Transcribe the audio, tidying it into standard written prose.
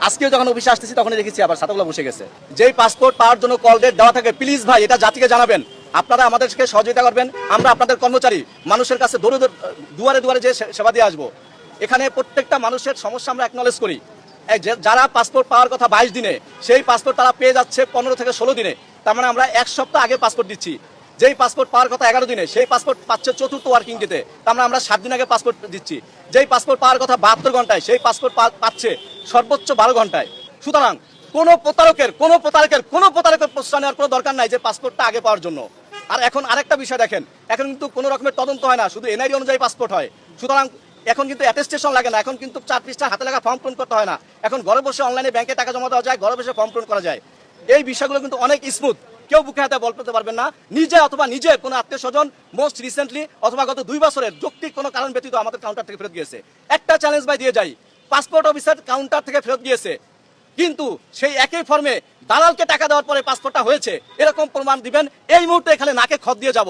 আজকেও যখন অফিসে আসতেছি তখন দেখেছি আবার ছাতাগুলো বসে গেছে। যেই পাসপোর্ট পাওয়ার জন্য কল ডেট দেওয়া থাকে, প্লিজ ভাই এটা জাতিকে জানাবেন, আপনারা আমাদেরকে সহযোগিতা করবেন। আমরা আপনাদের কর্মচারী, মানুষের কাছে দুয়ারে দুয়ারে যে সেবা দিয়ে আসবো। এখানে প্রত্যেকটা মানুষের সমস্যা আমরা অ্যাকনলেজ করি। যারা পাসপোর্ট পাওয়ার কথা 22 দিনে, সেই পাসপোর্ট তারা পেয়ে যাচ্ছে 15 থেকে 16 দিনে। তার মানে আমরা 1 সপ্তাহ আগে পাসপোর্ট দিচ্ছি। যেই পাসপোর্ট পাওয়ার কথা 11 দিনে, সেই পাসপোর্ট পাচ্ছে 4র্থ ওয়ার্কিং ডেতে। তার মানে আমরা 7 দিন আগে পাসপোর্ট দিচ্ছি। যেই পাসপোর্ট পাওয়ার কথা 72 ঘন্টায়, সেই পাসপোর্ট পাচ্ছে সর্বোচ্চ 12 ঘন্টায়। সুতরাং কোনো প্রতারকের প্রশ্রয় নেওয়ার কোনো দরকার নাই যে পাসপোর্টটা আগে পাওয়ার জন্য। আর এখন আরেকটা বিষয় দেখেন, এখন কিন্তু কোনো রকমের তদন্ত হয় না, শুধু এনআইডি অনুযায়ী পাসপোর্ট হয়। সুতরাং এখন কিন্তু অ্যাটেস্টেশন লাগে না, এখন কিন্তু 4 পৃষ্ঠা হাতে লেখা ফর্ম পূরণ করতে হয় না। এখন ঘরে বসে অনলাইনে ব্যাংকে টাকা জমা দেওয়া যায়, ঘরে বসে ফর্ম পূরণ করা যায়। এই বিষয়গুলো কিন্তু অনেক স্মুথ, কেউ বুকে হাতে বলতে পারবেন না। নিজে অথবা নিজের কোনো আত্মীয় স্বজন মোস্ট রিসেন্টলি অথবা গত 2 বছরের যৌক্তিক কোনো কারণ ব্যতীত আমাদের কাউন্টার থেকে ফেরত গিয়েছে। একটা চ্যালেঞ্জ ভাই দিয়ে যাই, পাসপোর্ট অফিসার কাউন্টার থেকে ফেরত গিয়েছে, কিন্তু সেই একই ফর্মে দালালকে টাকা দেওয়ার পরে পাসপোর্টটা হয়েছে, এরকম প্রমাণ দিবেন। এই মুহূর্তে এখানে নাকে খত দিয়ে যাব।